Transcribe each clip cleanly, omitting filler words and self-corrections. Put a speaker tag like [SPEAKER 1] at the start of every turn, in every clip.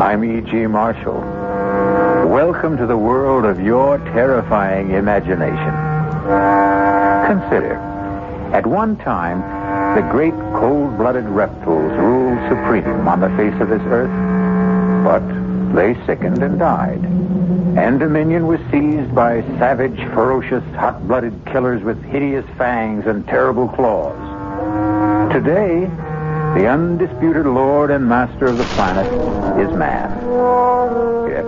[SPEAKER 1] I'm E.G. Marshall. Welcome to the world of your terrifying imagination. Consider, at one time, the great cold-blooded reptiles ruled supreme on the face of this earth. But they sickened and died, and dominion was seized by savage, ferocious, hot-blooded killers with hideous fangs and terrible claws. Today, the undisputed lord and master of the planet is man. Yet,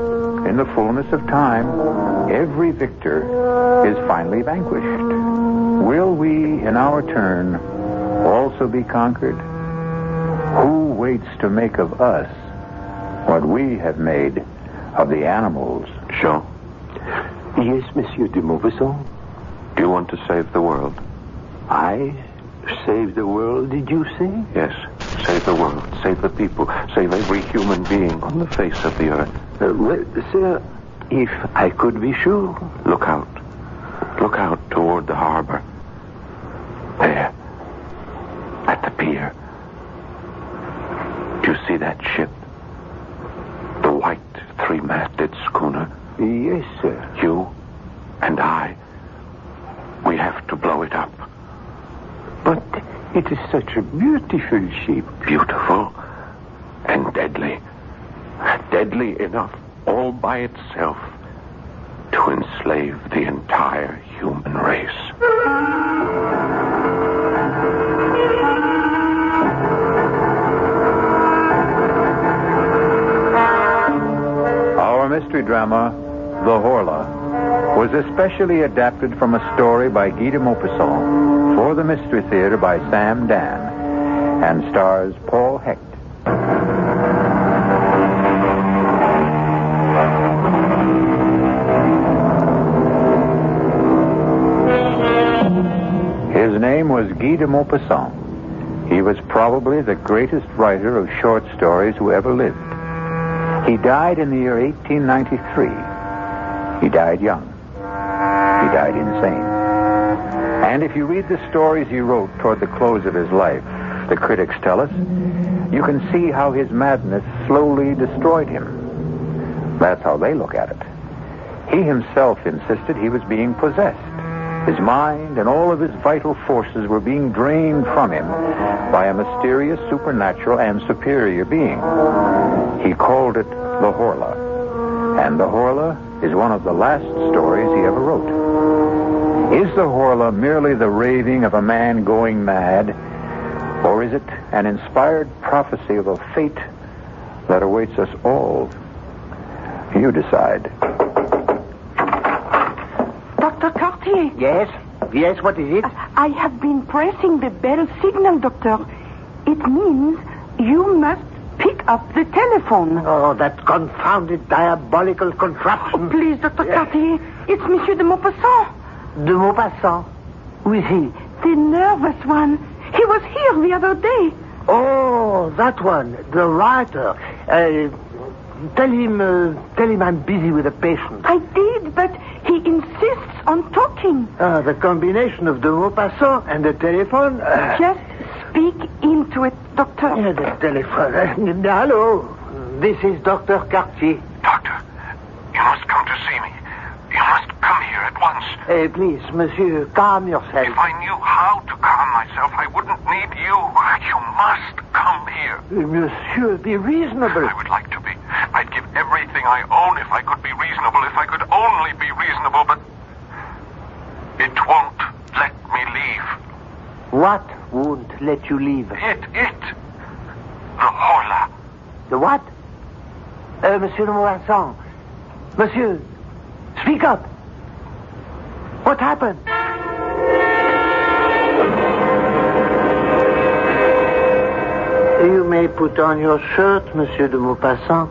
[SPEAKER 1] in the fullness of time, every victor is finally vanquished. Will we, in our turn, also be conquered? Who waits to make of us what we have made of the animals?
[SPEAKER 2] Jean? Yes, Monsieur de Maupassant. Do you want to save the world?
[SPEAKER 3] I? Save the world, did you say?
[SPEAKER 2] Yes. Save the world. Save the people. Save every human being on the face of the earth.
[SPEAKER 3] Well, sir, if I could be sure.
[SPEAKER 2] Look out. Look out toward the harbor. There. At the pier. Do you see that ship? The white three-masted schooner?
[SPEAKER 3] Yes, sir.
[SPEAKER 2] You and I, we have to blow it up.
[SPEAKER 3] But it is such a beautiful ship.
[SPEAKER 2] Beautiful and deadly. Deadly enough all by itself to enslave the entire human race.
[SPEAKER 1] Our mystery drama, The Horla, was especially adapted from a story by Guy de Maupassant for the Mystery Theater by Sam Dan and stars Paul Hecht. His name was Guy de Maupassant. He was probably the greatest writer of short stories who ever lived. He died in the year 1893. He died young. He died insane. And if you read the stories he wrote toward the close of his life, the critics tell us, you can see how his madness slowly destroyed him. That's how they look at it. He himself insisted he was being possessed. His mind and all of his vital forces were being drained from him by a mysterious, supernatural, and superior being. He called it the Horla. And the Horla is one of the last stories he ever wrote. Is the Horla merely the raving of a man going mad, or is it an inspired prophecy of a fate that awaits us all? You decide.
[SPEAKER 4] Dr. Cartier.
[SPEAKER 3] Yes? Yes, what is it?
[SPEAKER 4] I have been pressing the bell signal, Doctor. It means you must pick up the telephone.
[SPEAKER 3] Oh, that confounded diabolical contraption.
[SPEAKER 4] Oh, please, Dr. Cartier. It's Monsieur de Maupassant.
[SPEAKER 3] De Maupassant? Who is he?
[SPEAKER 4] The nervous one. He was here the other day.
[SPEAKER 3] Oh, that one. The writer. Tell him I'm busy with a patient.
[SPEAKER 4] I did, but he insists on talking.
[SPEAKER 3] The combination of de Maupassant and the telephone.
[SPEAKER 4] Just speak into it, Doctor.
[SPEAKER 3] Yeah, the telephone. Hello. This is Dr. Cartier.
[SPEAKER 2] Doctor, you must come to see me. You must come here at once.
[SPEAKER 3] Please, monsieur, calm yourself.
[SPEAKER 2] If I knew how to calm myself, I wouldn't need you. You must come here.
[SPEAKER 3] Monsieur, be reasonable.
[SPEAKER 2] I would like to be. I'd give everything I own if I could be reasonable, if I could only be reasonable, but it won't let me leave.
[SPEAKER 3] What won't let you leave?
[SPEAKER 2] It. The Horla.
[SPEAKER 3] The what? Monsieur de Maupassant. Monsieur, speak up. What happened? You may put on your shirt, Monsieur de Maupassant.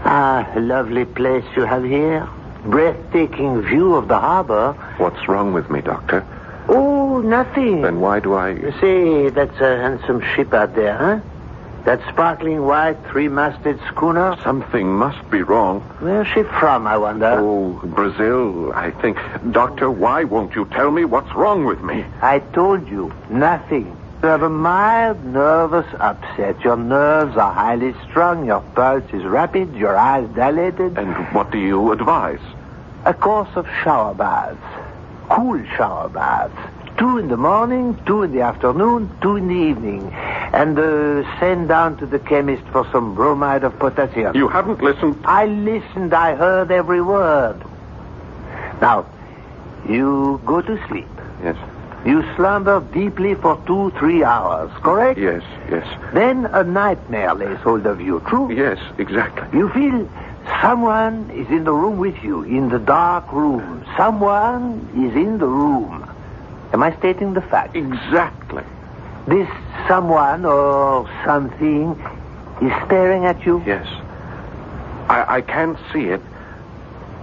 [SPEAKER 3] Ah, lovely place you have here. Breathtaking view of the harbor.
[SPEAKER 2] What's wrong with me, Doctor?
[SPEAKER 3] Oh, nothing.
[SPEAKER 2] Then why do I...
[SPEAKER 3] You see, that's a handsome ship out there, huh? That sparkling white three-masted schooner.
[SPEAKER 2] Something must be wrong.
[SPEAKER 3] Where's she from, I wonder?
[SPEAKER 2] Oh, Brazil, I think. Doctor, why won't you tell me what's wrong with me?
[SPEAKER 3] I told you, nothing. You have a mild nervous upset. Your nerves are highly strung, your pulse is rapid, your eyes dilated.
[SPEAKER 2] And what do you advise?
[SPEAKER 3] A course of shower baths. Cool shower baths. 2 in the morning, 2 in the afternoon, 2 in the evening. And send down to the chemist for some bromide of potassium.
[SPEAKER 2] You haven't listened.
[SPEAKER 3] I listened. I heard every word. Now, you go to sleep.
[SPEAKER 2] Yes.
[SPEAKER 3] You slumber deeply for 2-3 hours, correct?
[SPEAKER 2] Yes, yes.
[SPEAKER 3] Then a nightmare lays hold of you, true?
[SPEAKER 2] Yes, exactly.
[SPEAKER 3] You feel someone is in the room with you, in the dark room. Someone is in the room. Am I stating the fact?
[SPEAKER 2] Exactly.
[SPEAKER 3] This someone or something is staring at you?
[SPEAKER 2] Yes. I can't see it,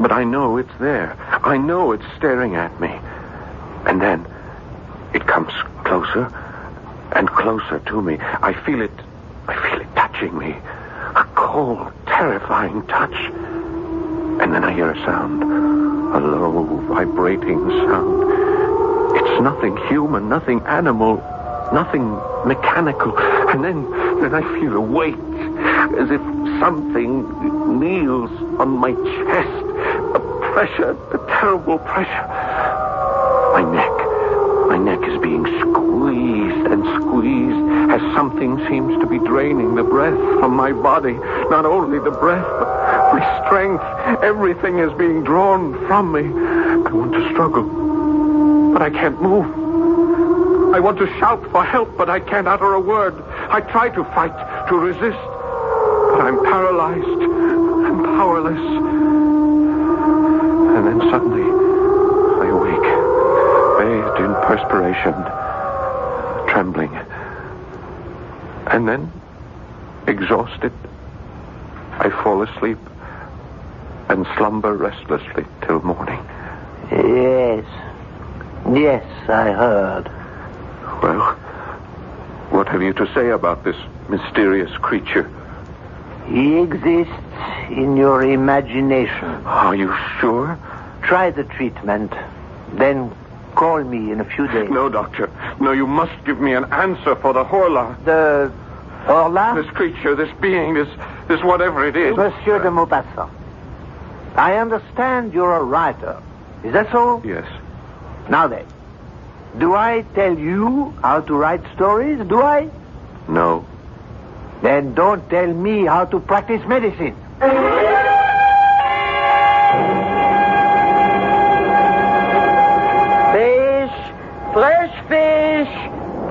[SPEAKER 2] but I know it's there. I know it's staring at me. And then it comes closer and closer to me. I feel it touching me. A cold, terrifying touch. And then I hear a sound. A low, vibrating sound. It's nothing human, nothing animal, nothing mechanical. And then I feel a weight, as if something kneels on my chest. A pressure, a terrible pressure. My neck is being squeezed and squeezed as something seems to be draining the breath from my body. Not only the breath, but my strength. Everything is being drawn from me. I want to struggle, but I can't move. I want to shout for help, but I can't utter a word. I try to fight, to resist, but I'm paralyzed and powerless. And then suddenly, I awake, bathed in perspiration, trembling. And then, exhausted, I fall asleep and slumber restlessly till morning.
[SPEAKER 3] Yes, I heard.
[SPEAKER 2] Well, what have you to say about this mysterious creature?
[SPEAKER 3] He exists in your imagination.
[SPEAKER 2] Are you sure?
[SPEAKER 3] Try the treatment, then call me in a few days.
[SPEAKER 2] No, doctor. No, you must give me an answer for the Horla.
[SPEAKER 3] The Horla?
[SPEAKER 2] This creature, this being, this whatever it is.
[SPEAKER 3] Monsieur de Maupassant, I understand you're a writer. Is that so?
[SPEAKER 2] Yes.
[SPEAKER 3] Now then, do I tell you how to write stories? Do I?
[SPEAKER 2] No.
[SPEAKER 3] Then don't tell me how to practice medicine.
[SPEAKER 4] Fish, fresh fish,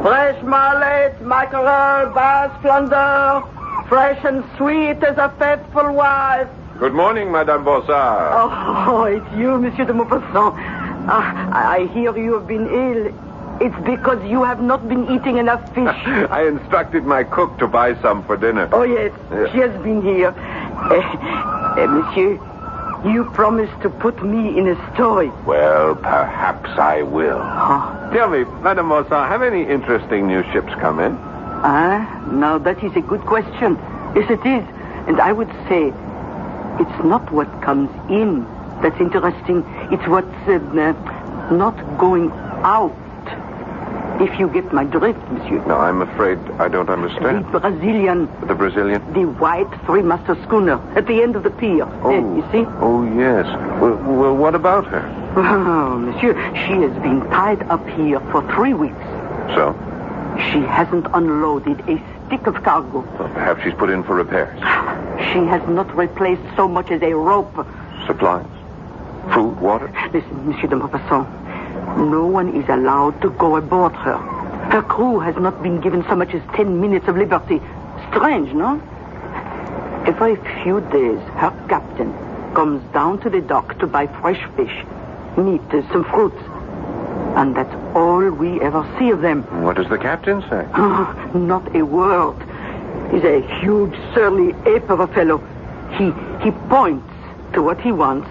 [SPEAKER 4] fresh mullet, mackerel, bass, flounder, fresh and sweet as a faithful wife.
[SPEAKER 2] Good morning, Madame Bossard.
[SPEAKER 4] Oh, it's you, Monsieur de Maupassant. I hear you have been ill. It's because you have not been eating enough fish.
[SPEAKER 2] I instructed my cook to buy some for dinner.
[SPEAKER 4] Oh, yes. She has been here. Monsieur, you promised to put me in a story.
[SPEAKER 2] Well, perhaps I will.
[SPEAKER 4] Oh.
[SPEAKER 2] Tell me, Madame Bossard, have any interesting new ships come in?
[SPEAKER 4] Now that is a good question. Yes, it is. And I would say it's not what comes in that's interesting. It's what's not going out. If you get my drift, monsieur.
[SPEAKER 2] No, I'm afraid I don't understand.
[SPEAKER 4] The Brazilian.
[SPEAKER 2] The Brazilian?
[SPEAKER 4] The white three-master schooner at the end of the pier.
[SPEAKER 2] Oh,
[SPEAKER 4] you see?
[SPEAKER 2] Oh, yes. Well, what about her?
[SPEAKER 4] Oh, monsieur, she has been tied up here for 3 weeks.
[SPEAKER 2] So?
[SPEAKER 4] She hasn't unloaded a stick of cargo.
[SPEAKER 2] Well, perhaps she's put in for repairs.
[SPEAKER 4] She has not replaced so much as a rope.
[SPEAKER 2] Supplies? Food, water?
[SPEAKER 4] Listen, Monsieur de Maupassant, no one is allowed to go aboard her. Her crew has not been given so much as 10 minutes of liberty. Strange, no? Every few days, her captain comes down to the dock to buy fresh fish, meat, some fruits. And that's all we ever see of them.
[SPEAKER 2] What does the captain say?
[SPEAKER 4] Oh, not a word. He's a huge, surly ape of a fellow. He points to what he wants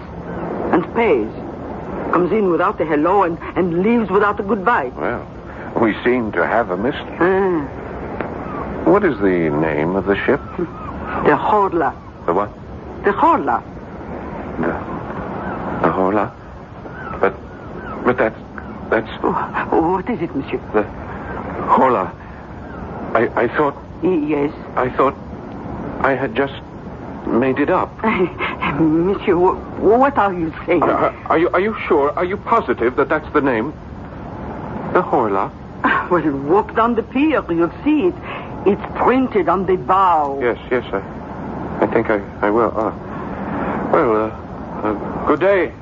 [SPEAKER 4] and pays. Comes in without a hello and leaves without a goodbye.
[SPEAKER 2] Well, we seem to have a mystery. What is the name of the ship?
[SPEAKER 4] The Horla.
[SPEAKER 2] The what?
[SPEAKER 4] The Horla.
[SPEAKER 2] The Horla? But that's...
[SPEAKER 4] What is it, monsieur?
[SPEAKER 2] The Horla. I thought...
[SPEAKER 4] Yes?
[SPEAKER 2] I thought I had just made it up.
[SPEAKER 4] Monsieur, what are you saying?
[SPEAKER 2] Are you sure? Are you positive that that's the name? The Horla?
[SPEAKER 4] Well, walk down the pier. You'll see it. It's printed on the bow.
[SPEAKER 2] Yes, I think I will. Good day,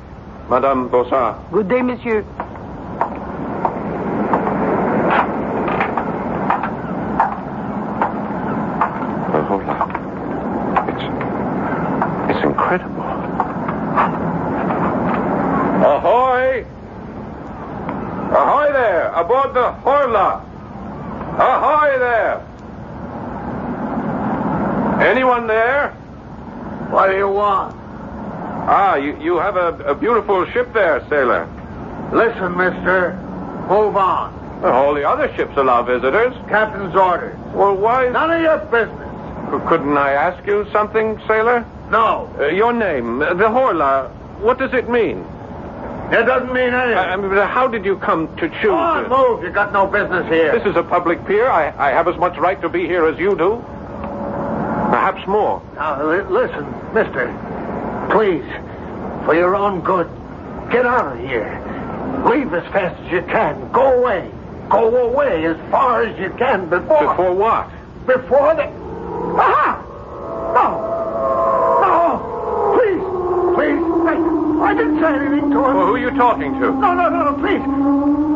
[SPEAKER 2] Madame Bossard.
[SPEAKER 4] Good day, monsieur.
[SPEAKER 2] The Horla. It's incredible. Ahoy! Ahoy there! Aboard the Horla! Ahoy there! Anyone there?
[SPEAKER 3] What do you want?
[SPEAKER 2] You have a beautiful ship there, sailor.
[SPEAKER 3] Listen, mister. Move on.
[SPEAKER 2] Well, all the other ships allow visitors.
[SPEAKER 3] Captain's orders.
[SPEAKER 2] Well, why...
[SPEAKER 3] None of your business.
[SPEAKER 2] Couldn't I ask you something, sailor?
[SPEAKER 3] No.
[SPEAKER 2] Your name, the Horla, what does it mean?
[SPEAKER 3] It doesn't mean anything.
[SPEAKER 2] I mean, how did you come to choose
[SPEAKER 3] Go on,
[SPEAKER 2] it?
[SPEAKER 3] move. You got no business here.
[SPEAKER 2] This is a public pier. I have as much right to be here as you do. Perhaps more.
[SPEAKER 3] Now, listen, mister. Please, for your own good, get out of here. Leave as fast as you can. Go away. Go away as far as you can before...
[SPEAKER 2] Before what?
[SPEAKER 3] Before the... Aha! No! Please! I didn't say anything to him.
[SPEAKER 2] Well, who are you talking to?
[SPEAKER 3] No, please.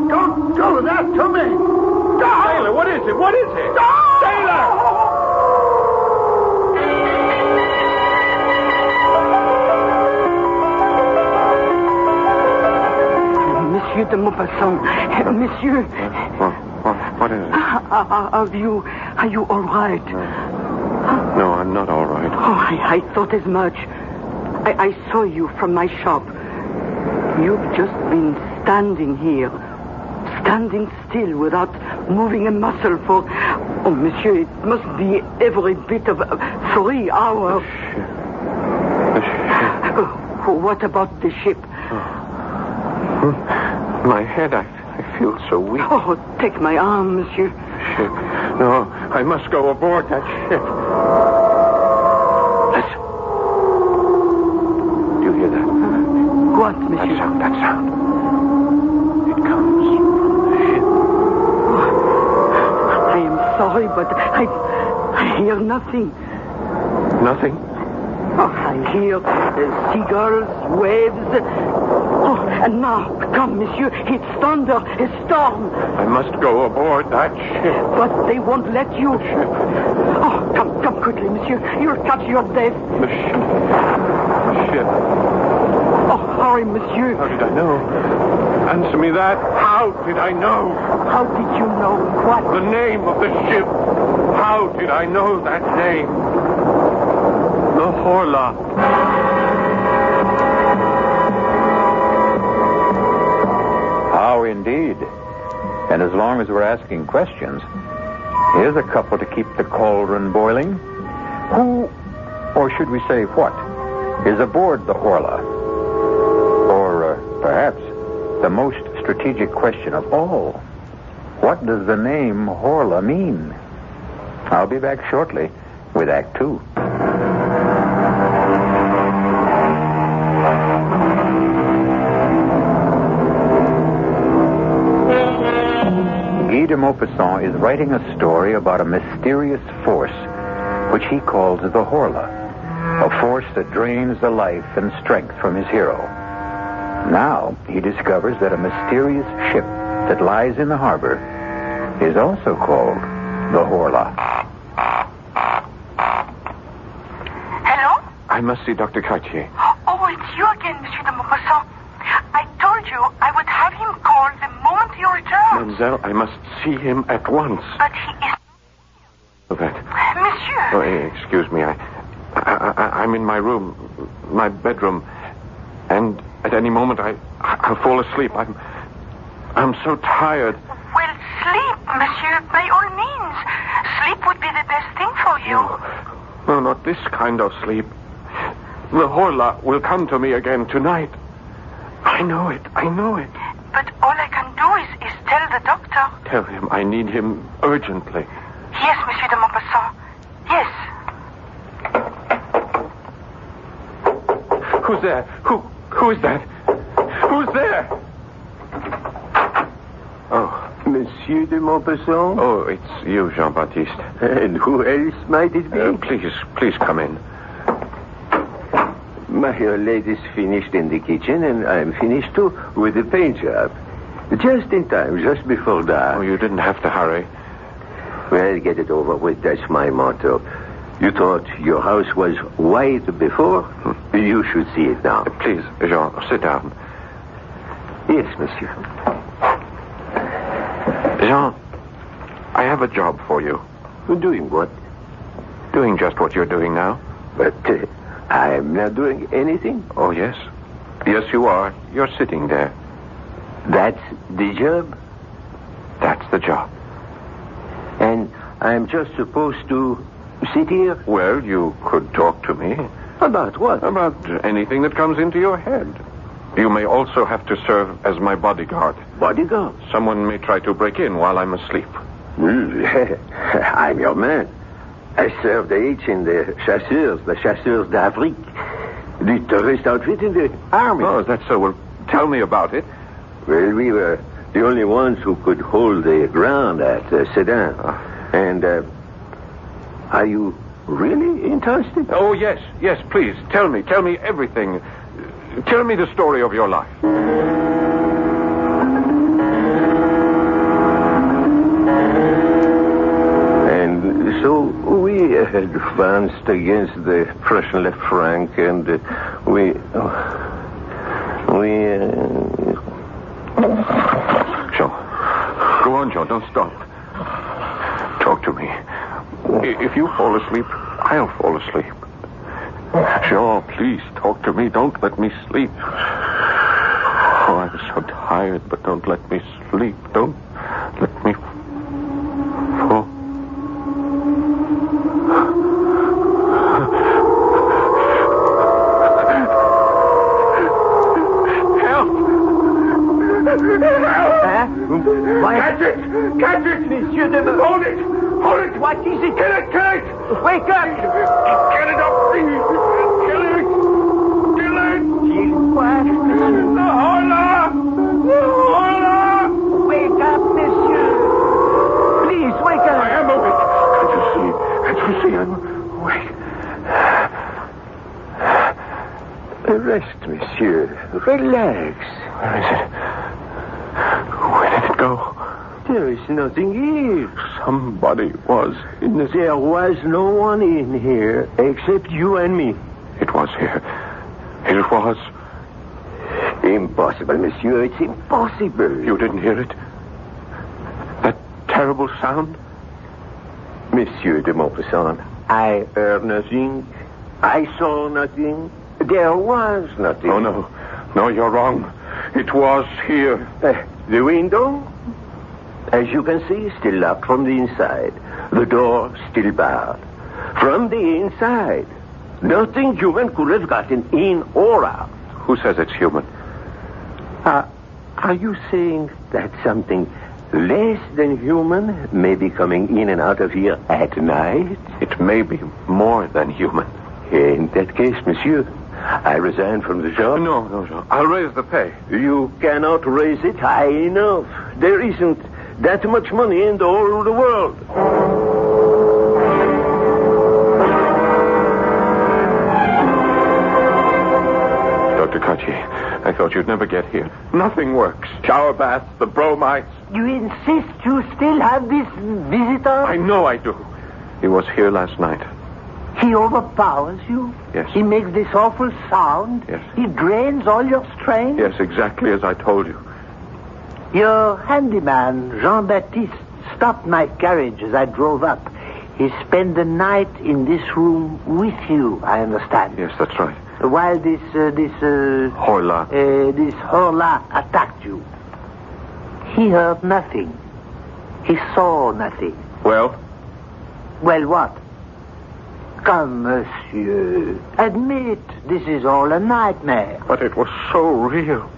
[SPEAKER 3] Don't do that to me.
[SPEAKER 2] Sailor, what is it? What is it? Sailor!
[SPEAKER 4] Monsieur de Maupassant. Monsieur.
[SPEAKER 2] What is it?
[SPEAKER 4] Are you all right?
[SPEAKER 2] No, I'm not all right.
[SPEAKER 4] Oh, I thought as much. I saw you from my shop. You've just been standing here. Standing still without moving a muscle for... Oh, monsieur, it must be every bit of 3 hours.
[SPEAKER 2] The ship.
[SPEAKER 4] What about the ship?
[SPEAKER 2] My head, I feel so weak.
[SPEAKER 4] Oh, take my arm, monsieur.
[SPEAKER 2] Ship. No, I must go aboard that ship. Listen. Do you hear that?
[SPEAKER 4] What, monsieur?
[SPEAKER 2] That sound. It comes from the ship.
[SPEAKER 4] I am sorry, but I hear nothing.
[SPEAKER 2] Nothing?
[SPEAKER 4] Oh, I hear seagulls, waves. Oh, and now, come, monsieur, it's thunder, a storm.
[SPEAKER 2] I must go aboard that ship.
[SPEAKER 4] But they won't let you.
[SPEAKER 2] The ship.
[SPEAKER 4] Oh, come quickly, monsieur. You'll catch your death.
[SPEAKER 2] The ship. The ship.
[SPEAKER 4] Oh, hurry, monsieur.
[SPEAKER 2] How did I know? Answer me that. How did I know?
[SPEAKER 4] How did you know what?
[SPEAKER 2] The name of the ship. How did I know that name? The Horla.
[SPEAKER 1] How indeed. And as long as we're asking questions, here's a couple to keep the cauldron boiling. Who, or should we say what, is aboard the Horla? Or perhaps the most strategic question of all, what does the name Horla mean? I'll be back shortly with Act 2. Guy de Maupassant is writing a story about a mysterious force which he calls the Horla, a force that drains the life and strength from his hero. Now he discovers that a mysterious ship that lies in the harbor is also called the Horla.
[SPEAKER 5] Hello?
[SPEAKER 2] I must see Dr. Cartier.
[SPEAKER 5] Oh, it's you again, Monsieur de Maupassant. I told you I would have him call the moment you return.
[SPEAKER 2] Mademoiselle, I must see him at once.
[SPEAKER 5] But he is...
[SPEAKER 2] That.
[SPEAKER 5] Monsieur.
[SPEAKER 2] Oh, excuse me. I'm in my room, my bedroom, and at any moment I'll fall asleep. I'm so tired.
[SPEAKER 5] Well, sleep, monsieur, by all means. Sleep would be the best thing for you.
[SPEAKER 2] No, not this kind of sleep. The Horla will come to me again tonight. I know it.
[SPEAKER 5] But all I can do is tell the doctor.
[SPEAKER 2] Tell him I need him urgently.
[SPEAKER 5] Yes, Monsieur de Maupassant. Yes.
[SPEAKER 2] Who's there? Who is that? Who's there? Oh.
[SPEAKER 3] Monsieur de Maupassant?
[SPEAKER 2] Oh, it's you, Jean-Baptiste.
[SPEAKER 3] And who else might it be?
[SPEAKER 2] Please come in.
[SPEAKER 3] My lady's finished in the kitchen, and I'm finished, too, with the paint job. Just in time, just before dark.
[SPEAKER 2] Oh, you didn't have to hurry.
[SPEAKER 3] Well, get it over with. That's my motto. You thought your house was white before? You should see it now.
[SPEAKER 2] Please, Jean, sit down.
[SPEAKER 3] Yes, monsieur.
[SPEAKER 2] Jean, I have a job for you.
[SPEAKER 3] Doing what?
[SPEAKER 2] Doing just what you're doing now.
[SPEAKER 3] But I'm not doing anything.
[SPEAKER 2] Oh, yes. Yes, you are. You're sitting there.
[SPEAKER 3] That's the job?
[SPEAKER 2] That's the job.
[SPEAKER 3] And I'm just supposed to sit here?
[SPEAKER 2] Well, you could talk to me.
[SPEAKER 3] About what?
[SPEAKER 2] About anything that comes into your head. You may also have to serve as my bodyguard.
[SPEAKER 3] Bodyguard?
[SPEAKER 2] Someone may try to break in while I'm asleep.
[SPEAKER 3] I'm your man. I served H in the Chasseurs d'Afrique. The tourist outfit in the army.
[SPEAKER 2] Oh, is that so? Well, tell me about it.
[SPEAKER 3] Well, we were the only ones who could hold the ground at Sedan. And, are you really interested?
[SPEAKER 2] Oh, yes, please. Tell me everything. Tell me the story of your life.
[SPEAKER 3] And so we advanced against the Prussian left flank, and we...
[SPEAKER 2] Jean, go on, Jean. Don't stop. Talk to me. If you fall asleep, I'll fall asleep. Jean, please talk to me. Don't let me sleep. Oh, I'm so tired, but don't let me sleep. Don't let me fall.
[SPEAKER 3] Catch it! Monsieur de... Hold it! What is it? Kill it! Wake up!
[SPEAKER 2] Get it up, please! Kill it!
[SPEAKER 3] What?
[SPEAKER 2] Horla!
[SPEAKER 3] Wake up, monsieur! Please, wake up!
[SPEAKER 2] I am awake. Can't you see? I'm awake.
[SPEAKER 3] Rest, monsieur. Relax.
[SPEAKER 2] Where is it? Where did it go?
[SPEAKER 3] There is nothing here.
[SPEAKER 2] Somebody was in this...
[SPEAKER 3] There was no one in here except you and me.
[SPEAKER 2] It was here. It was.
[SPEAKER 3] Impossible, monsieur. It's impossible.
[SPEAKER 2] You didn't hear it? That terrible sound?
[SPEAKER 3] Monsieur de Maupassant, I heard nothing. I saw nothing. There was nothing.
[SPEAKER 2] Oh, no. No, you're wrong. It was here.
[SPEAKER 3] The window? As you can see, still locked from the inside. The door still barred. From the inside. Nothing human could have gotten in or out.
[SPEAKER 2] Who says it's human?
[SPEAKER 3] Are you saying that something less than human may be coming in and out of here at night?
[SPEAKER 2] It may be more than human.
[SPEAKER 3] In that case, monsieur, I resign from the job.
[SPEAKER 2] No, Jean. I'll raise the pay.
[SPEAKER 3] You cannot raise it high enough. There isn't that much money in the whole of the world.
[SPEAKER 2] Dr. Cartier, I thought you'd never get here. Nothing works. Shower baths, the bromides.
[SPEAKER 3] You insist you still have this visitor?
[SPEAKER 2] I know I do. He was here last night.
[SPEAKER 3] He overpowers you?
[SPEAKER 2] Yes.
[SPEAKER 3] He makes this awful sound?
[SPEAKER 2] Yes.
[SPEAKER 3] He drains all your strength?
[SPEAKER 2] Yes, exactly as I told you.
[SPEAKER 3] Your handyman, Jean-Baptiste, stopped my carriage as I drove up. He spent the night in this room with you, I understand.
[SPEAKER 2] Yes, that's right.
[SPEAKER 3] While this
[SPEAKER 2] Horla.
[SPEAKER 3] This Horla attacked you. He heard nothing. He saw nothing.
[SPEAKER 2] Well?
[SPEAKER 3] Well, what? Come, monsieur. Admit this is all a nightmare.
[SPEAKER 2] But it was so real.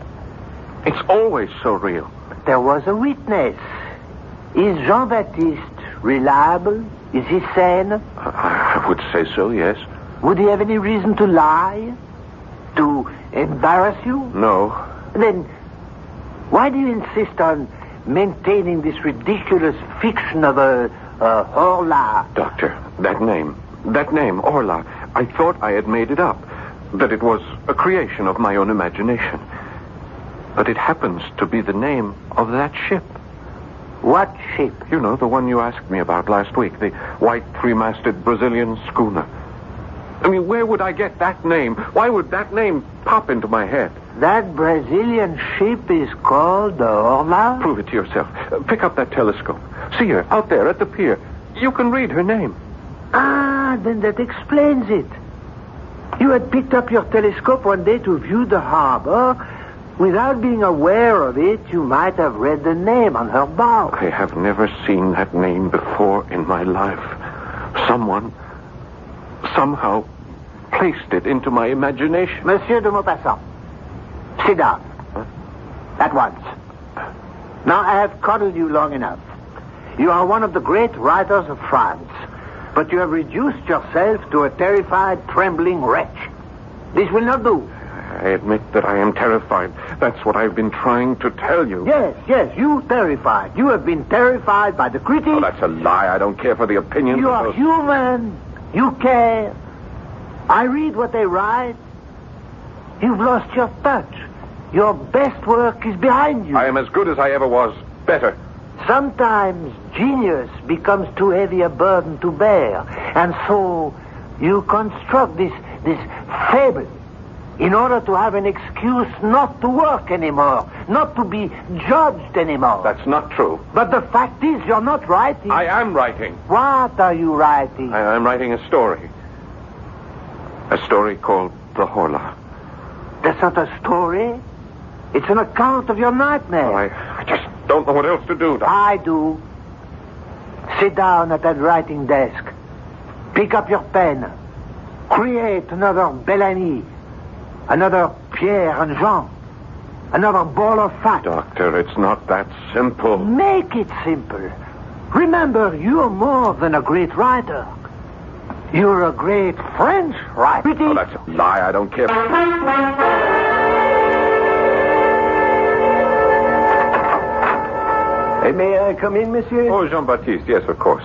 [SPEAKER 2] It's always so real.
[SPEAKER 3] There was a witness. Is Jean-Baptiste reliable? Is he sane?
[SPEAKER 2] I would say so, yes.
[SPEAKER 3] Would he have any reason to lie? To embarrass you?
[SPEAKER 2] No.
[SPEAKER 3] Then, why do you insist on maintaining this ridiculous fiction of a Horla?
[SPEAKER 2] Doctor, that name, Horla, I thought I had made it up. That it was a creation of my own imagination. But it happens to be the name of that ship.
[SPEAKER 3] What ship?
[SPEAKER 2] You know, the one you asked me about last week, the white three-masted Brazilian schooner. I mean, where would I get that name? Why would that name pop into my head?
[SPEAKER 3] That Brazilian ship is called the Horla?
[SPEAKER 2] Prove it to yourself. Pick up that telescope. See her out there at the pier. You can read her name.
[SPEAKER 3] Ah, then that explains it. You had picked up your telescope one day to view the harbor. Without being aware of it, you might have read the name on her bow.
[SPEAKER 2] I have never seen that name before in my life. Someone, somehow, placed it into my imagination.
[SPEAKER 3] Monsieur de Maupassant, sit down.
[SPEAKER 2] Huh?
[SPEAKER 3] At once. Now, I have coddled you long enough. You are one of the great writers of France, but you have reduced yourself to a terrified, trembling wretch. This will not do.
[SPEAKER 2] I admit that I am terrified. That's what I've been trying to tell you.
[SPEAKER 3] Yes, you terrified. You have been terrified by the critics.
[SPEAKER 2] Oh, that's a lie. I don't care for the opinions
[SPEAKER 3] You
[SPEAKER 2] of
[SPEAKER 3] are
[SPEAKER 2] those...
[SPEAKER 3] human. You care. I read what they write. You've lost your touch. Your best work is behind you.
[SPEAKER 2] I am as good as I ever was. Better.
[SPEAKER 3] Sometimes genius becomes too heavy a burden to bear. And so you construct this fable in order to have an excuse not to work anymore, not to be judged anymore.
[SPEAKER 2] That's not true.
[SPEAKER 3] But the fact is, you're not writing.
[SPEAKER 2] I am writing.
[SPEAKER 3] What are you writing?
[SPEAKER 2] I'm writing a story. A story called The Horla.
[SPEAKER 3] That's not a story. It's an account of your nightmare.
[SPEAKER 2] Oh, I just don't know what else to do.
[SPEAKER 3] I do. Sit down at that writing desk. Pick up your pen. Create another Bellamy. Another Pierre and Jean. Another ball of fat.
[SPEAKER 2] Doctor, it's not that simple.
[SPEAKER 3] Make it simple. Remember, you're more than a great writer. You're a great French writer.
[SPEAKER 2] Oh, that's a lie. I don't care.
[SPEAKER 6] May I come in, monsieur?
[SPEAKER 2] Oh, Jean-Baptiste, yes, of course.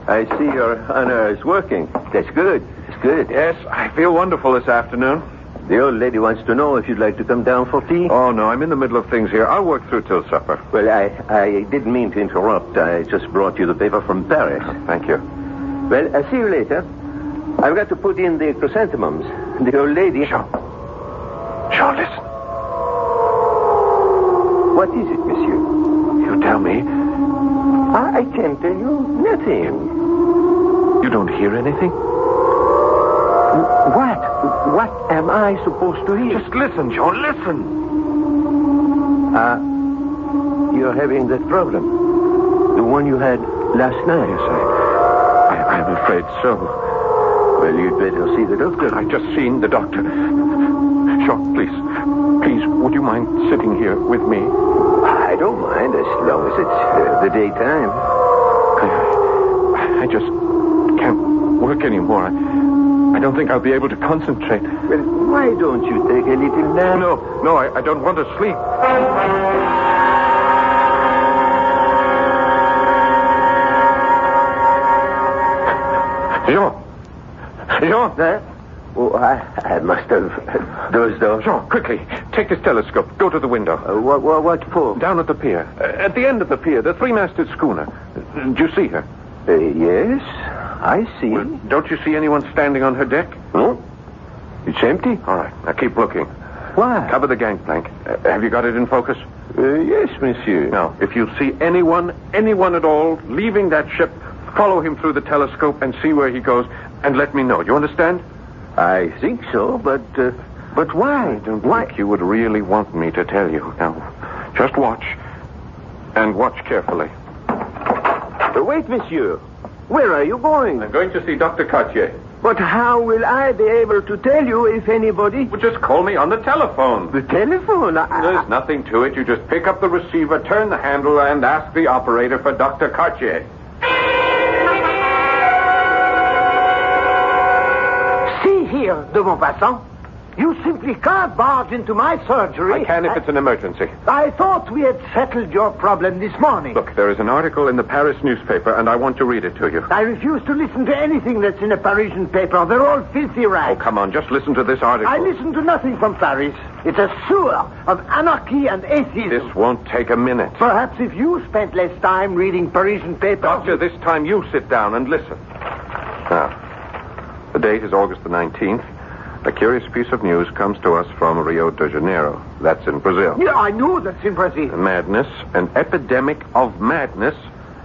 [SPEAKER 6] I see your honor is working. That's good. That's good.
[SPEAKER 2] Yes, I feel wonderful this afternoon.
[SPEAKER 6] The old lady wants to know if you'd like to come down for tea.
[SPEAKER 2] Oh, no, I'm in the middle of things here. I'll work through till supper.
[SPEAKER 6] Well, I didn't mean to interrupt. I just brought you the paper from Paris.
[SPEAKER 2] Thank you.
[SPEAKER 6] Well, I'll see you later. I've got to put in the chrysanthemums. The old lady...
[SPEAKER 2] Jean, listen.
[SPEAKER 6] What is it, monsieur?
[SPEAKER 2] You tell me.
[SPEAKER 6] I can't tell you nothing.
[SPEAKER 2] You don't hear anything?
[SPEAKER 6] What? What am I supposed to hear?
[SPEAKER 2] Just listen, Jean, listen.
[SPEAKER 6] You're having that problem. The one you had last night.
[SPEAKER 2] Yes, I'm afraid so.
[SPEAKER 6] Well, you'd better see the doctor.
[SPEAKER 2] I've just seen the doctor. Jean, please, would you mind sitting here with me?
[SPEAKER 6] I don't mind as long as it's the daytime.
[SPEAKER 2] I just can't work anymore. I don't think I'll be able to concentrate.
[SPEAKER 6] Well, why don't you take a little nap?
[SPEAKER 2] No, I don't want to sleep. Jean!
[SPEAKER 6] Huh? Oh, I must have dozed off.
[SPEAKER 2] Jean, quickly, take this telescope. Go to the window.
[SPEAKER 6] What for?
[SPEAKER 2] Down at the pier. At the end of the pier, the three-masted schooner. Do you see her?
[SPEAKER 6] Yes, I see.
[SPEAKER 2] Well, don't you see anyone standing on her deck?
[SPEAKER 6] No. It's empty.
[SPEAKER 2] All right, now keep looking.
[SPEAKER 6] Why?
[SPEAKER 2] Cover the gangplank. Have you got it in focus?
[SPEAKER 6] Yes, monsieur.
[SPEAKER 2] Now, if you see anyone at all, leaving that ship, follow him through the telescope and see where he goes, and let me know. Do you understand?
[SPEAKER 6] I think so, but why?
[SPEAKER 2] I don't think you would really want me to tell you. Now, just watch. And watch carefully.
[SPEAKER 6] Wait, monsieur. Where are you going?
[SPEAKER 2] I'm going to see Dr. Cartier.
[SPEAKER 6] But how will I be able to tell you if anybody...
[SPEAKER 2] Well, just call me on the telephone.
[SPEAKER 6] The telephone?
[SPEAKER 2] There's nothing to it. You just pick up the receiver, turn the handle, and ask the operator for Dr. Cartier.
[SPEAKER 3] Monsieur de Maupassant. You simply can't barge into my surgery.
[SPEAKER 2] I can if it's an emergency.
[SPEAKER 3] I thought we had settled your problem this morning.
[SPEAKER 2] Look, there is an article in the Paris newspaper, and I want to read it to you.
[SPEAKER 3] I refuse to listen to anything that's in a Parisian paper. They're all filthy
[SPEAKER 2] Oh,
[SPEAKER 3] rags.
[SPEAKER 2] come on, just listen to this article.
[SPEAKER 3] I listen to nothing from Paris. It's a sewer of anarchy and atheism.
[SPEAKER 2] This won't take a minute.
[SPEAKER 3] Perhaps if you spent less time reading Parisian papers...
[SPEAKER 2] Doctor, this time you sit down and listen. Now, the date is August the 19th. A curious piece of news comes to us from Rio de Janeiro. That's in Brazil.
[SPEAKER 3] Yeah, I know that's in Brazil.
[SPEAKER 2] Madness, an epidemic of madness,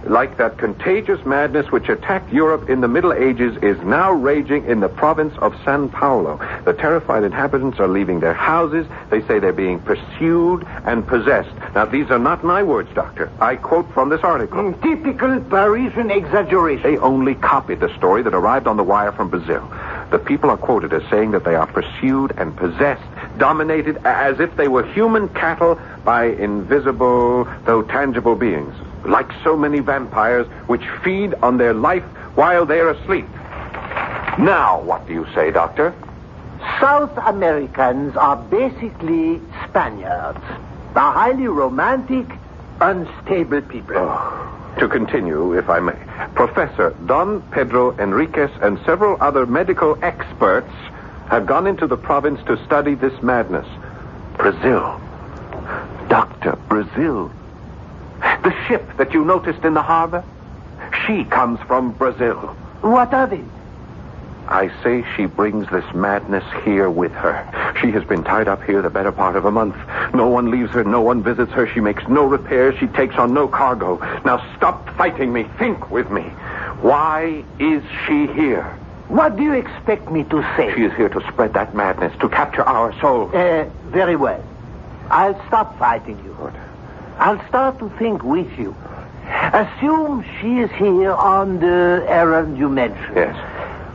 [SPEAKER 2] like that contagious madness which attacked Europe in the Middle Ages, is now raging in the province of São Paulo. The terrified inhabitants are leaving their houses. They say they're being pursued and possessed. Now, these are not my words, Doctor. I quote from this article.
[SPEAKER 3] Typical Parisian exaggeration.
[SPEAKER 2] They only copied the story that arrived on the wire from Brazil. The people are quoted as saying that they are pursued and possessed, dominated as if they were human cattle by invisible, though tangible beings, like so many vampires which feed on their life while they're asleep. Now, what do you say, Doctor?
[SPEAKER 3] South Americans are basically Spaniards. They're highly romantic, unstable people.
[SPEAKER 2] To continue, if I may, Professor Don Pedro Enriquez and several other medical experts have gone into the province to study this madness. Brazil. Doctor, Brazil. The ship that you noticed in the harbor, she comes from Brazil.
[SPEAKER 3] What of it?
[SPEAKER 2] I say she brings this madness here with her. She has been tied up here the better part of a month. No one leaves her, no one visits her. She makes no repairs, she takes on no cargo. Now stop fighting me. Think with me. Why is she here?
[SPEAKER 3] What do you expect me to say?
[SPEAKER 2] She is here to spread that madness, to capture our souls.
[SPEAKER 3] Very well. I'll stop fighting you.
[SPEAKER 2] Good.
[SPEAKER 3] I'll start to think with you. Assume she is here on the errand you mentioned.
[SPEAKER 2] Yes.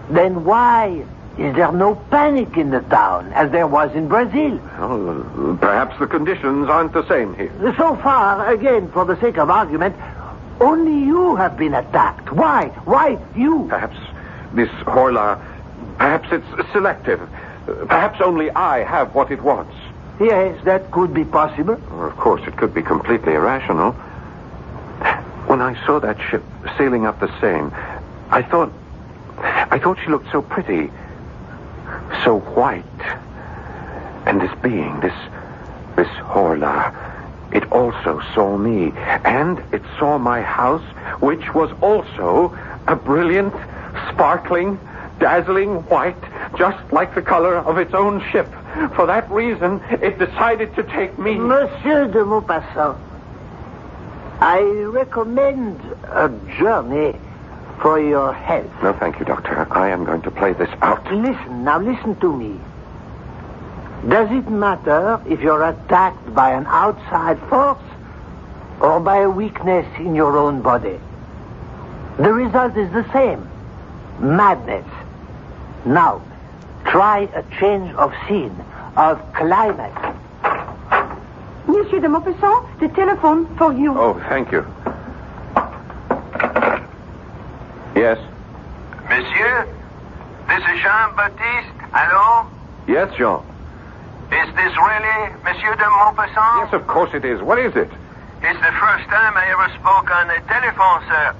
[SPEAKER 3] Then why is there no panic in the town, as there was in Brazil?
[SPEAKER 2] Well, perhaps the conditions aren't the same here.
[SPEAKER 3] So far, again, for the sake of argument, only you have been attacked. Why? Why you?
[SPEAKER 2] Perhaps this Horla, perhaps it's selective. Perhaps only I have what it wants.
[SPEAKER 3] Yes, that could be possible.
[SPEAKER 2] Or, of course, it could be completely irrational. When I saw that ship sailing up the Seine, I thought she looked so pretty, so white. And this being, this Horla, it also saw me. And it saw my house, which was also a brilliant, sparkling, dazzling white, just like the color of its own ship. For that reason, it decided to take me.
[SPEAKER 3] Monsieur de Maupassant, I recommend a journey for your health.
[SPEAKER 2] No, thank you, Doctor. I am going to play this out.
[SPEAKER 3] Listen to me. Does it matter if you're attacked by an outside force or by a weakness in your own body? The result is the same. Madness. Now, try a change of scene, of climate.
[SPEAKER 4] Monsieur de Maupassant, the telephone for you.
[SPEAKER 2] Oh, thank you. Yes?
[SPEAKER 7] Monsieur, this is Jean-Baptiste. Hello?
[SPEAKER 2] Yes, Jean.
[SPEAKER 7] Is this really Monsieur de Maupassant?
[SPEAKER 2] Yes, of course it is. What is it?
[SPEAKER 7] It's the first time I ever spoke on the telephone, sir.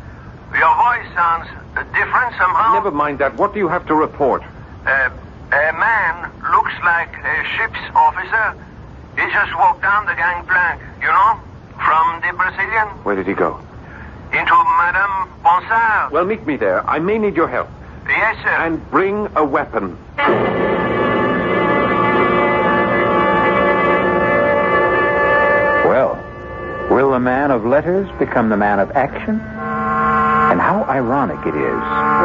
[SPEAKER 7] Your voice sounds different somehow.
[SPEAKER 2] Never mind that. What do you have to report?
[SPEAKER 7] A man looks like a ship's officer. He just walked down the gangplank, you know, from the Brazilian.
[SPEAKER 2] Where did he go?
[SPEAKER 7] Into Madame Bonsard.
[SPEAKER 2] Well, meet me there. I may need your help.
[SPEAKER 7] Yes, sir.
[SPEAKER 2] And bring a weapon.
[SPEAKER 1] Well, will the man of letters become the man of action? And how ironic it is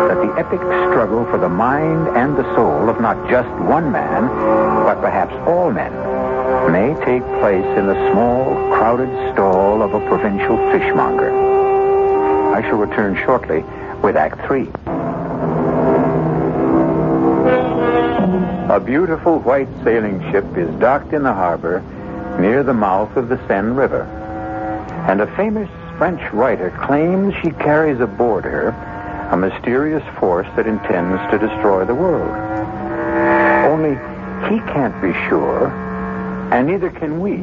[SPEAKER 1] that the epic struggle for the mind and the soul of not just one man, but perhaps all men, may take place in the small, crowded stall of a provincial fishmonger. I shall return shortly with Act 3. A beautiful white sailing ship is docked in the harbor near the mouth of the Seine River. And a famous French writer claims she carries aboard her a mysterious force that intends to destroy the world. He can't be sure, and neither can we.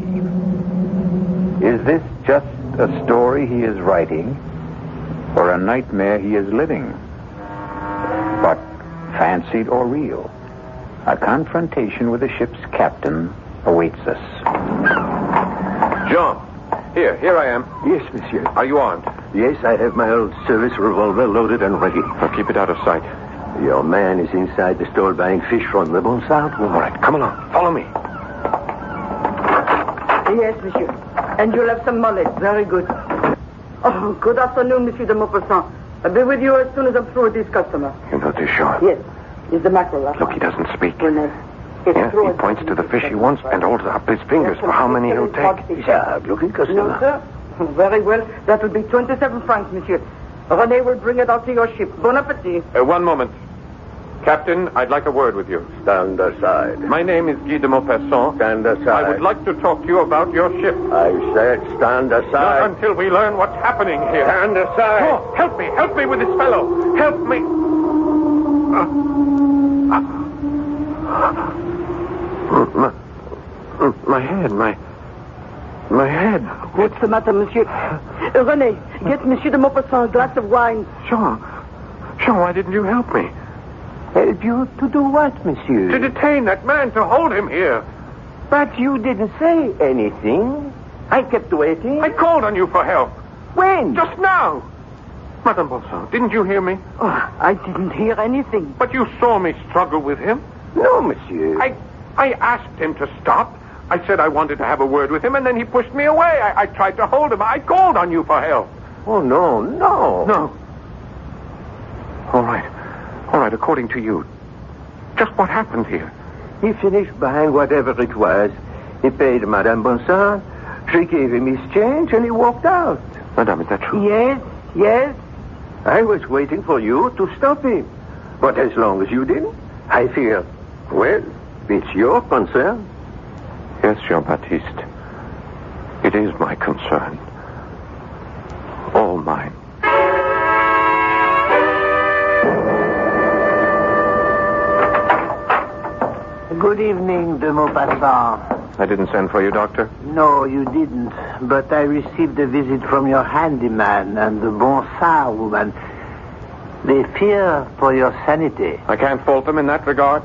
[SPEAKER 1] Is this just a story he is writing, or a nightmare he is living? But fancied or real, a confrontation with the ship's captain awaits us.
[SPEAKER 2] Jean, here I am.
[SPEAKER 6] Yes, monsieur.
[SPEAKER 2] Are you armed?
[SPEAKER 6] Yes, I have my old service revolver loaded and ready.
[SPEAKER 2] I'll keep it out of sight.
[SPEAKER 6] Your man is inside the store buying fish from the Bonsard.
[SPEAKER 2] All right, come along. Follow me.
[SPEAKER 4] Yes, monsieur. And you'll have some money. Very good. Oh, good afternoon, Monsieur de Maupassant. I'll be with you as soon as I'm through with this customer.
[SPEAKER 2] You know this, Jean?
[SPEAKER 4] Yes. It's the mackerel.
[SPEAKER 2] Look, he doesn't speak.
[SPEAKER 4] Well,
[SPEAKER 2] Yeah, he points to the fish he wants and holds up his fingers for how many he'll take.
[SPEAKER 6] He's a looking customer.
[SPEAKER 4] No, sir. Very well. That will be 27 francs, monsieur. René will bring it out to your ship. Bon appetit.
[SPEAKER 2] One moment. Captain, I'd like a word with you.
[SPEAKER 6] Stand aside.
[SPEAKER 2] My name is Guy de Maupassant.
[SPEAKER 6] Stand aside.
[SPEAKER 2] I would like to talk to you about your ship.
[SPEAKER 6] I said stand aside.
[SPEAKER 2] Not until we learn what's happening here.
[SPEAKER 6] Stand aside.
[SPEAKER 2] Oh, help me with this fellow. Help me. My head.
[SPEAKER 4] What's the matter, monsieur? René, get Monsieur de Maupassant a glass of wine.
[SPEAKER 2] Jean, why didn't you help me?
[SPEAKER 3] Help you to do what, monsieur?
[SPEAKER 2] To detain that man, to hold him here.
[SPEAKER 3] But you didn't say anything. I kept waiting.
[SPEAKER 2] I called on you for help.
[SPEAKER 3] When?
[SPEAKER 2] Just now. Madame Bonson, didn't you hear me?
[SPEAKER 4] Oh, I didn't hear anything.
[SPEAKER 2] But you saw me struggle with him.
[SPEAKER 3] No, monsieur.
[SPEAKER 2] I asked him to stop. I said I wanted to have a word with him, and then he pushed me away. I tried to hold him. I called on you for help.
[SPEAKER 3] Oh, no.
[SPEAKER 2] No. All right, according to you, just what happened here?
[SPEAKER 3] He finished buying whatever it was. He paid Madame Bonson. She gave him his change, and he walked out.
[SPEAKER 2] Madame, is that true?
[SPEAKER 3] Yes. I was waiting for you to stop him. But as long as you didn't, I fear, well, it's your concern.
[SPEAKER 2] Yes, Jean-Baptiste. It is my concern. All mine.
[SPEAKER 3] Good evening, de Maupassant.
[SPEAKER 2] I didn't send for you, Doctor.
[SPEAKER 3] No, you didn't. But I received a visit from your handyman and the Bonsard woman. They fear for your sanity.
[SPEAKER 2] I can't fault them in that regard.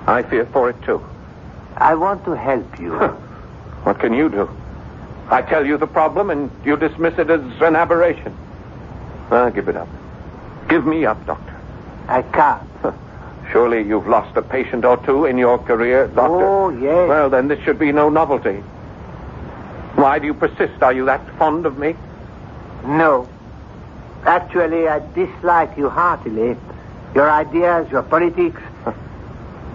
[SPEAKER 2] I fear for it, too.
[SPEAKER 3] I want to help you.
[SPEAKER 2] What can you do? I tell you the problem, and you dismiss it as an aberration. Give it up. Give me up, Doctor.
[SPEAKER 3] I can't.
[SPEAKER 2] Surely you've lost a patient or two in your career, Doctor.
[SPEAKER 3] Oh, yes.
[SPEAKER 2] Well, then this should be no novelty. Why do you persist? Are you that fond of me?
[SPEAKER 3] No. Actually, I dislike you heartily. Your ideas, your politics.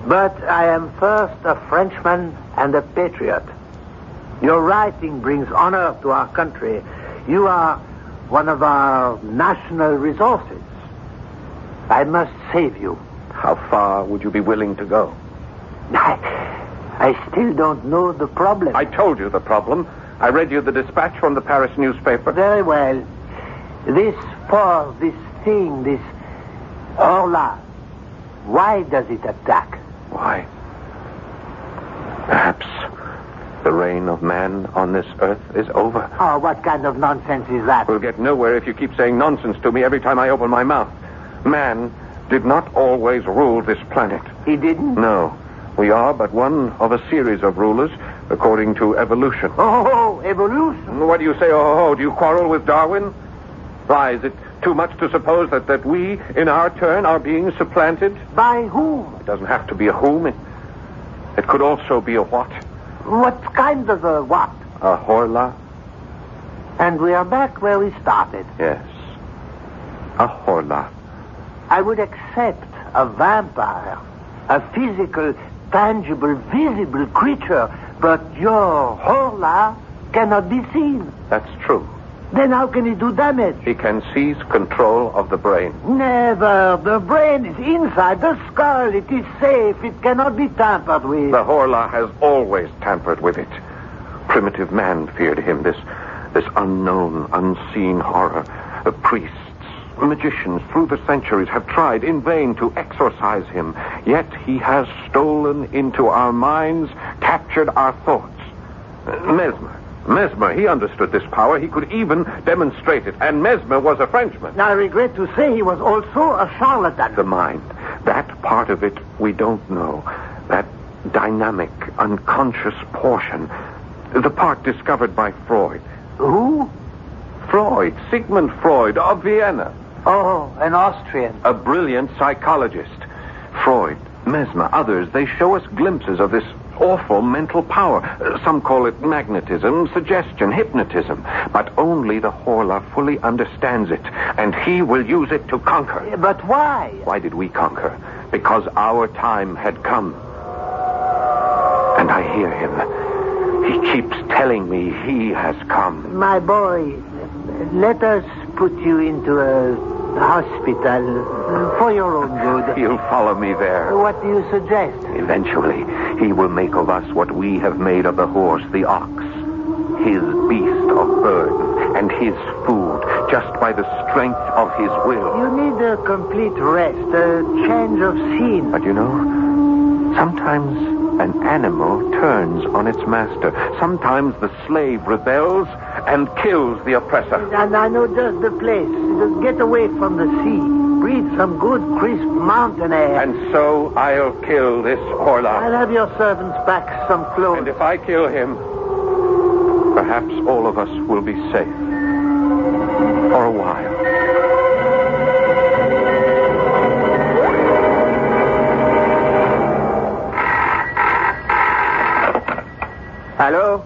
[SPEAKER 3] But I am first a Frenchman and a patriot. Your writing brings honor to our country. You are one of our national resources. I must save you.
[SPEAKER 2] How far would you be willing to go?
[SPEAKER 3] I still don't know the problem.
[SPEAKER 2] I told you the problem. I read you the dispatch from the Paris newspaper.
[SPEAKER 3] Very well. This thing, this Horla, why does it attack?
[SPEAKER 2] Why? Perhaps the reign of man on this earth is over.
[SPEAKER 3] Oh, what kind of nonsense is that?
[SPEAKER 2] We'll get nowhere if you keep saying nonsense to me every time I open my mouth. Man did not always rule this planet.
[SPEAKER 3] He didn't?
[SPEAKER 2] No. We are but one of a series of rulers, according to evolution.
[SPEAKER 3] Oh, evolution.
[SPEAKER 2] What do you say, oh? Do you quarrel with Darwin? Why, is it too much to suppose that we, in our turn, are being supplanted?
[SPEAKER 3] By whom?
[SPEAKER 2] It doesn't have to be a whom. It could also be a what.
[SPEAKER 3] What kind of a what?
[SPEAKER 2] A Horla?
[SPEAKER 3] And we are back where we started.
[SPEAKER 2] Yes. A Horla.
[SPEAKER 3] I would accept a vampire, a physical, tangible, visible creature, but your Horla cannot be seen.
[SPEAKER 2] That's true.
[SPEAKER 3] Then how can he do damage?
[SPEAKER 2] He can seize control of the brain.
[SPEAKER 3] Never. The brain is inside the skull. It is safe. It cannot be tampered with.
[SPEAKER 2] The Horla has always tampered with it. Primitive man feared him, this unknown, unseen horror. The priests, magicians through the centuries have tried in vain to exorcise him. Yet he has stolen into our minds, captured our thoughts. Mesmer, he understood this power. He could even demonstrate it. And Mesmer was a Frenchman.
[SPEAKER 3] I regret to say he was also a charlatan.
[SPEAKER 2] The mind. That part of it we don't know. That dynamic, unconscious portion. The part discovered by Freud.
[SPEAKER 3] Who?
[SPEAKER 2] Freud. Sigmund Freud of Vienna.
[SPEAKER 3] Oh, an Austrian.
[SPEAKER 2] A brilliant psychologist. Freud, Mesmer, others, they show us glimpses of this awful mental power. Some call it magnetism, suggestion, hypnotism. But only the Horla fully understands it, and he will use it to conquer.
[SPEAKER 3] But why?
[SPEAKER 2] Why did we conquer? Because our time had come. And I hear him. He keeps telling me he has come.
[SPEAKER 3] My boy, let us put you into a hospital for your own good.
[SPEAKER 2] He'll follow me there.
[SPEAKER 3] What do you suggest?
[SPEAKER 2] Eventually, he will make of us what we have made of the horse, the ox. His beast of burden and his food, just by the strength of his will.
[SPEAKER 3] You need a complete rest, a change of scene.
[SPEAKER 2] But you know, sometimes an animal turns on its master. Sometimes the slave rebels and kills the oppressor.
[SPEAKER 3] And I know just the place. Just get away from the sea. Breathe some good, crisp mountain air.
[SPEAKER 2] And so I'll kill this Horla.
[SPEAKER 3] I'll have your servants pack some clothes.
[SPEAKER 2] And if I kill him, perhaps all of us will be safe. For a while.
[SPEAKER 6] Hello?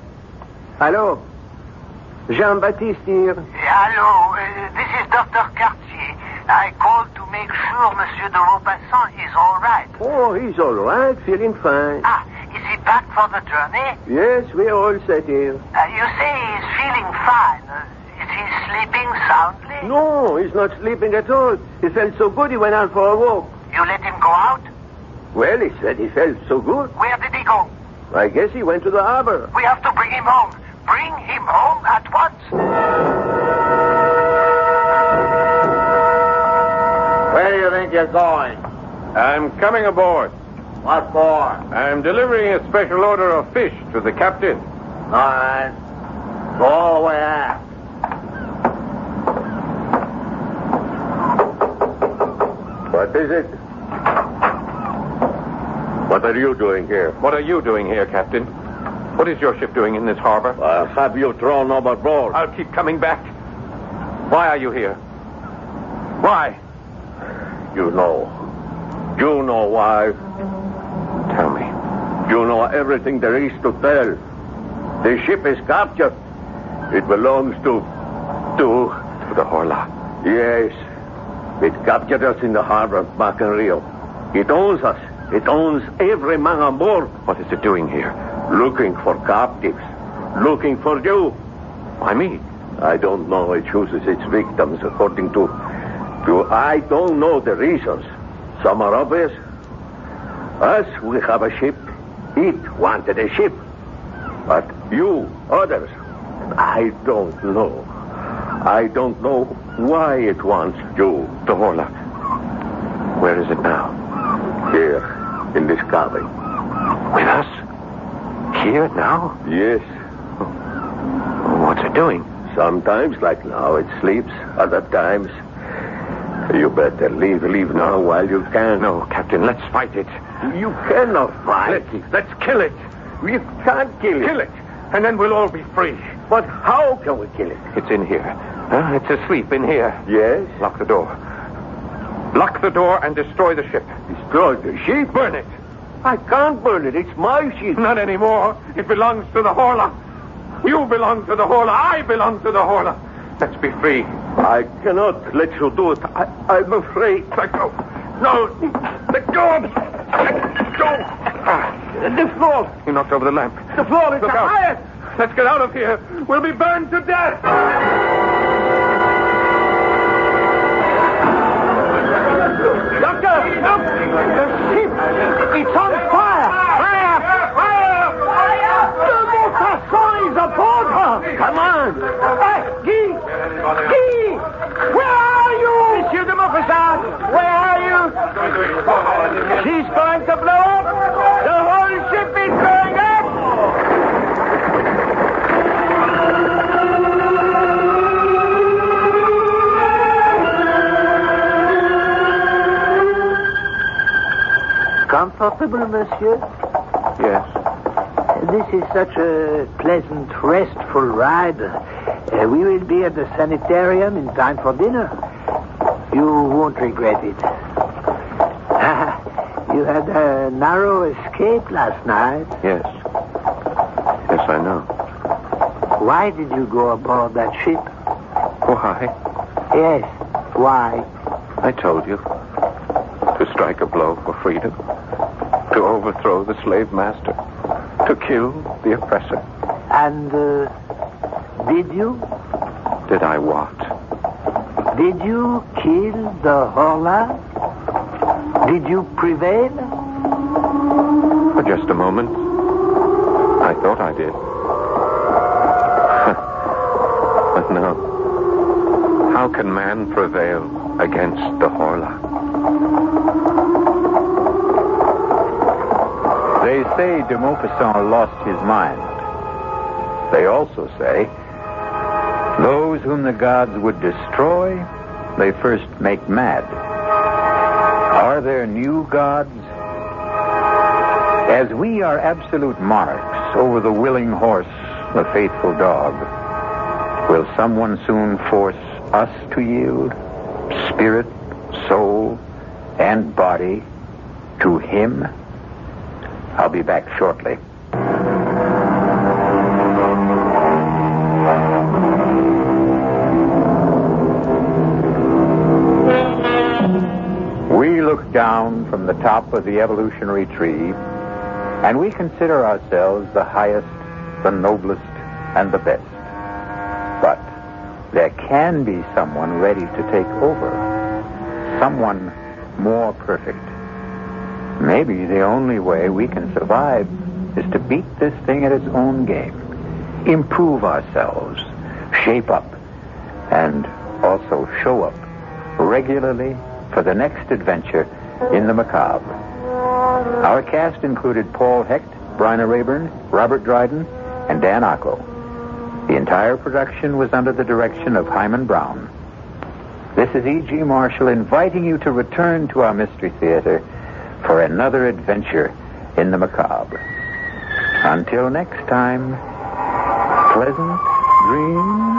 [SPEAKER 6] Hello? Jean-Baptiste here.
[SPEAKER 7] Hello, this is Dr. Cartier. I called to make sure Monsieur de Maupassant is all right.
[SPEAKER 6] Oh, he's all right, feeling fine.
[SPEAKER 7] Ah, is he back for the journey?
[SPEAKER 6] Yes, we're all set here.
[SPEAKER 7] You say he's feeling fine. Is he sleeping soundly?
[SPEAKER 6] No, he's not sleeping at all. He felt so good he went out for a walk.
[SPEAKER 7] You let him go out?
[SPEAKER 6] Well, he said he felt so good.
[SPEAKER 7] Where did he go?
[SPEAKER 6] I guess he went to the harbor.
[SPEAKER 7] We have to bring him home. Bring him home at once.
[SPEAKER 3] Where do you think you're going?
[SPEAKER 2] I'm coming aboard.
[SPEAKER 3] What for?
[SPEAKER 2] I'm delivering a special order of fish to the captain.
[SPEAKER 3] All right. Go all the way aft.
[SPEAKER 6] What is it? What are you doing here?
[SPEAKER 2] What are you doing here, Captain? What is your ship doing in this harbor?
[SPEAKER 6] I'll have you thrown overboard.
[SPEAKER 2] I'll keep coming back. Why are you here? Why?
[SPEAKER 6] You know. You know why.
[SPEAKER 2] Tell me.
[SPEAKER 6] You know everything there is to tell. The ship is captured. It belongs to
[SPEAKER 2] the Horla.
[SPEAKER 6] Yes. It captured us in the harbor back in Rio. It owns us. It owns every man on board.
[SPEAKER 2] What is it doing here?
[SPEAKER 6] Looking for captives. Looking for you.
[SPEAKER 2] Why me?
[SPEAKER 6] I don't know. It chooses its victims according to... I don't know the reasons. Some are obvious. Us, we have a ship. It wanted a ship. But you, others, I don't know. I don't know why it wants you.
[SPEAKER 2] The Horla. Where is it now?
[SPEAKER 6] Here, in this cabin.
[SPEAKER 2] With us? Here now?
[SPEAKER 6] Yes.
[SPEAKER 2] What's it doing?
[SPEAKER 6] Sometimes, like now, it sleeps. Other times... You better leave now while you can.
[SPEAKER 2] No, Captain, let's fight it.
[SPEAKER 6] You cannot fight.
[SPEAKER 2] Let's kill it.
[SPEAKER 6] You can't kill it.
[SPEAKER 2] Kill it, and then we'll all be free.
[SPEAKER 6] But how can we kill it?
[SPEAKER 2] It's in here. It's asleep in here.
[SPEAKER 6] Yes?
[SPEAKER 2] Lock the door. Lock the door and destroy the ship.
[SPEAKER 6] Destroy the ship?
[SPEAKER 2] Burn it.
[SPEAKER 6] I can't burn it. It's my ship.
[SPEAKER 2] Not anymore. It belongs to the Horla. You belong to the Horla. I belong to the Horla. Let's be free.
[SPEAKER 6] I cannot let you do it. I'm afraid.
[SPEAKER 2] Let go. No. Let go of me. Let go.
[SPEAKER 6] The floor.
[SPEAKER 2] You knocked over the lamp.
[SPEAKER 6] The floor is
[SPEAKER 2] Look
[SPEAKER 6] the
[SPEAKER 2] out.
[SPEAKER 6] highest.
[SPEAKER 2] Let's get out of here. We'll be burned to death.
[SPEAKER 6] Doctor, look. The ship. It's on fire. Fire. Fire. Fire. The Maupassant is aboard her. Come on. Guy. Guy. Where are you? The
[SPEAKER 3] She's going to blow up! The whole ship is going up! Comfortable, monsieur?
[SPEAKER 2] Yes.
[SPEAKER 3] This is such a pleasant, restful ride. We will be at the sanitarium in time for dinner. You won't regret it. You had a narrow escape last night.
[SPEAKER 2] Yes. Yes, I know.
[SPEAKER 3] Why did you go aboard that ship?
[SPEAKER 2] Why?
[SPEAKER 3] Yes, why?
[SPEAKER 2] I told you. To strike a blow for freedom. To overthrow the slave master. To kill the oppressor.
[SPEAKER 3] And, did you?
[SPEAKER 2] Did I what?
[SPEAKER 3] Did you kill the Horla? Did you prevail?
[SPEAKER 2] For just a moment. I thought I did. But no. How can man prevail against the Horla?
[SPEAKER 1] They say de Maupassant lost his mind. They also say those whom the gods would destroy, they first make mad. Are there new gods? As we are absolute monarchs over the willing horse, the faithful dog, will someone soon force us to yield spirit, soul, and body to him? I'll be back shortly. We look down from the top of the evolutionary tree, and we consider ourselves the highest, the noblest, and the best. But there can be someone ready to take over. Someone more perfect. Maybe the only way we can survive is to beat this thing at its own game. Improve ourselves, shape up, and also show up regularly for the next adventure in the macabre. Our cast included Paul Hecht, Bryna Rayburn, Robert Dryden, and Dan Ocko. The entire production was under the direction of Hyman Brown. This is E.G. Marshall inviting you to return to our Mystery Theater for another adventure in the macabre. Until next time, pleasant dreams.